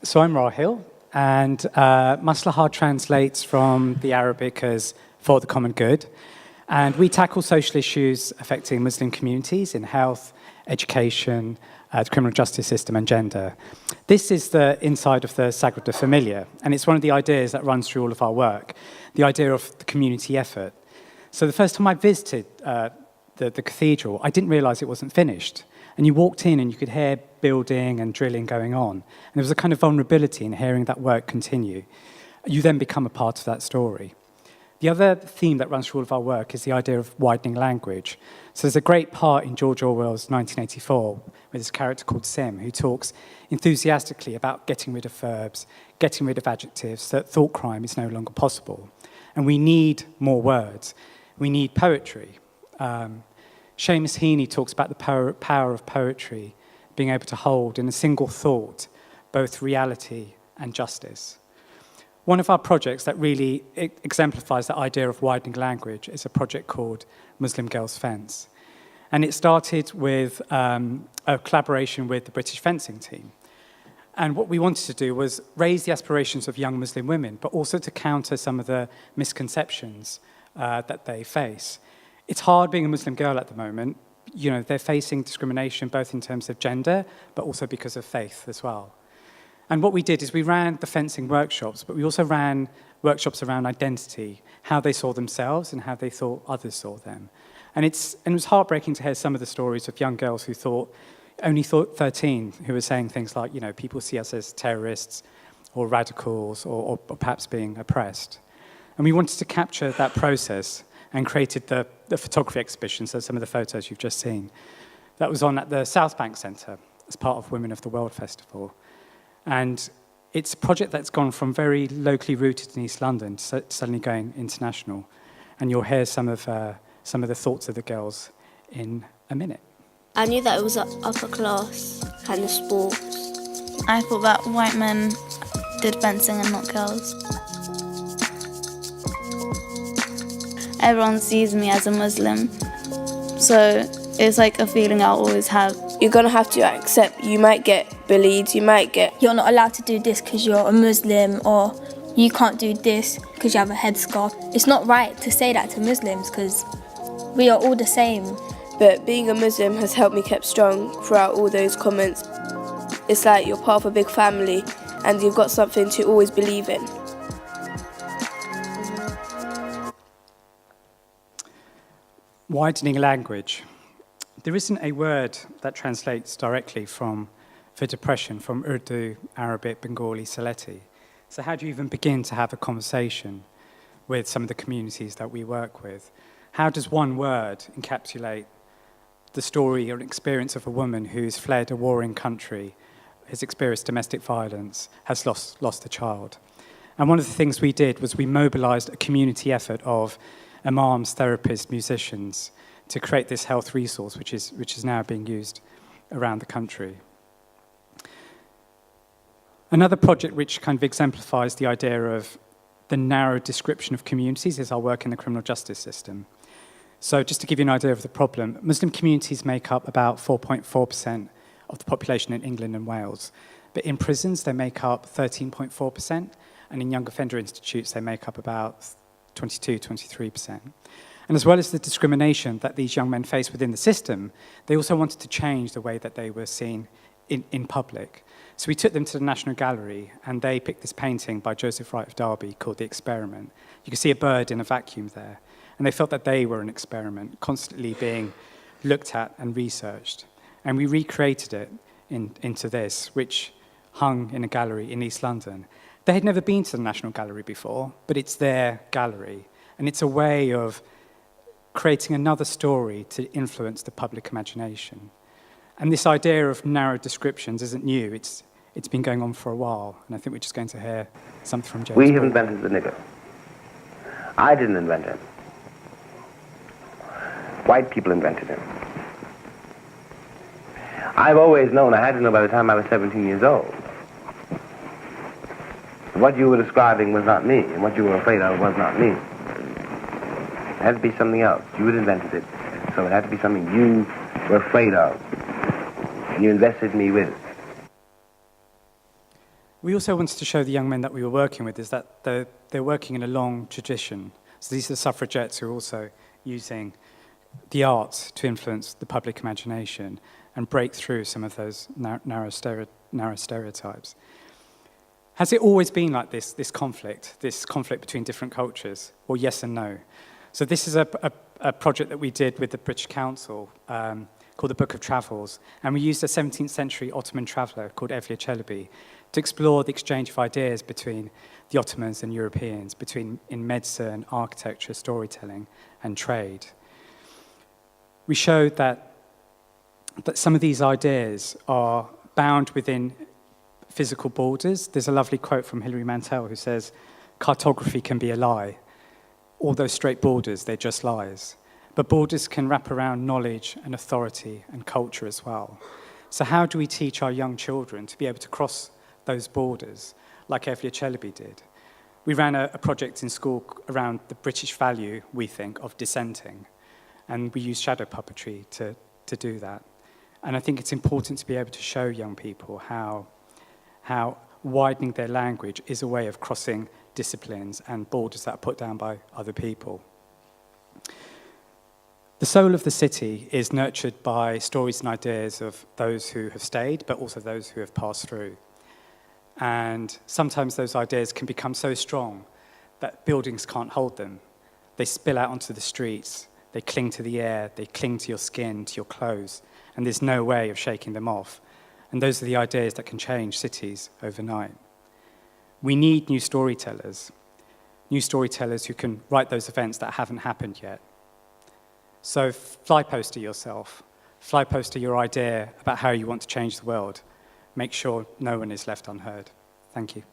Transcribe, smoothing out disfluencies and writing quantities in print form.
So I'm Raheel, and Maslahah translates from the Arabic as for the common good. And we tackle social issues affecting Muslim communities in health, education, the criminal justice system, and gender. This is the inside of the Sagrada Familia, and it's one of the ideas that runs through all of our work, the idea of the community effort. So the first time I visited the cathedral, I didn't realise it wasn't finished. And you walked in and you could hear building and drilling going on. And there was a kind of vulnerability in hearing that work continue. You then become a part of that story. The other theme that runs through all of our work is the idea of widening language. So there's a great part in George Orwell's 1984 with this character called Sim, who talks enthusiastically about getting rid of verbs, getting rid of adjectives, that thought crime is no longer possible. And we need more words. We need poetry. Seamus Heaney talks about the power of poetry, being able to hold in a single thought both reality and justice. One of our projects that really exemplifies that idea of widening language is a project called Muslim Girls Fence. And it started with a collaboration with the British fencing team. And what we wanted to do was raise the aspirations of young Muslim women, but also to counter some of the misconceptions that they face. It's hard being a Muslim girl at the moment. You know, they're facing discrimination both in terms of gender, but also because of faith as well. And what we did is we ran the fencing workshops, but we also ran workshops around identity, how they saw themselves and how they thought others saw them. And it was heartbreaking to hear some of the stories of young girls who only thought 13, who were saying things like, you know, people see us as terrorists or radicals or perhaps being oppressed. And we wanted to capture that process and created the photography exhibition, so some of the photos you've just seen. That was on at the South Bank Centre as part of Women of the World Festival. And it's a project that's gone from very locally rooted in East London to suddenly going international. And you'll hear some of the thoughts of the girls in a minute. I knew that it was an upper class kind of sport. I thought that white men did fencing and not girls. Everyone sees me as a Muslim, so it's like a feeling I'll always have. You're going to have to accept you might get bullied, You're not allowed to do this because you're a Muslim, or you can't do this because you have a headscarf. It's not right to say that to Muslims because we are all the same. But being a Muslim has helped me keep strong throughout all those comments. It's like you're part of a big family and you've got something to always believe in. Widening language. There isn't a word that translates directly for depression from Urdu, Arabic, Bengali, Sylheti. So how do you even begin to have a conversation with some of the communities that we work with? How does one word encapsulate the story or experience of a woman who's fled a warring country, has experienced domestic violence, has lost a child? And one of the things we did was we mobilized a community effort of imams, therapists, musicians to create this health resource, which is now being used around the country. Another project which kind of exemplifies the idea of the narrow description of communities is our work in the criminal justice system. So just to give you an idea of the problem, Muslim communities make up about 4.4% of the population in England and Wales. But in prisons, they make up 13.4%, and in young offender institutes, they make up about 23%. And as well as the discrimination that these young men face within the system, they also wanted to change the way that they were seen in public. So we took them to the National Gallery, and they picked this painting by Joseph Wright of Derby called The Experiment. You can see a bird in a vacuum there. And they felt that they were an experiment, constantly being looked at and researched. And we recreated it into this, which hung in a gallery in East London. They had never been to the National Gallery before, but it's their gallery. And it's a way of creating another story to influence the public imagination. And this idea of narrow descriptions isn't new. It's been going on for a while. And I think we're just going to hear something from James. We have invented the nigger. I didn't invent him. White people invented him. I've always known, I had to know by the time I was 17 years old. What you were describing was not me, and what you were afraid of was not me. It had to be something else. You had invented it, so it had to be something you were afraid of, and you invested me with it. We also wanted to show the young men that we were working with is that they're working in a long tradition. So these are the suffragettes who are also using the arts to influence the public imagination and break through some of those narrow stereotypes. Has it always been like this conflict between different cultures? Well, yes and no. So this is a project that we did with the British Council called the Book of Travels, and we used a 17th century Ottoman traveller called Evliya Çelebi to explore the exchange of ideas between the Ottomans and Europeans, in medicine, architecture, storytelling, and trade. We showed that some of these ideas are bound within physical borders. There's a lovely quote from Hilary Mantel who says, "Cartography can be a lie. All those straight borders, they're just lies. But borders can wrap around knowledge and authority and culture as well. So how do we teach our young children to be able to cross those borders like Evliya Çelebi did?" We ran a project in school around the British value, we think, of dissenting. And we used shadow puppetry to do that. And I think it's important to be able to show young people how widening their language is a way of crossing disciplines and borders that are put down by other people. The soul of the city is nurtured by stories and ideas of those who have stayed, but also those who have passed through. And sometimes those ideas can become so strong that buildings can't hold them. They spill out onto the streets, they cling to the air, they cling to your skin, to your clothes, and there's no way of shaking them off. And those are the ideas that can change cities overnight. We need new storytellers who can write those events that haven't happened yet. So fly poster yourself, fly poster your idea about how you want to change the world. Make sure no one is left unheard. Thank you.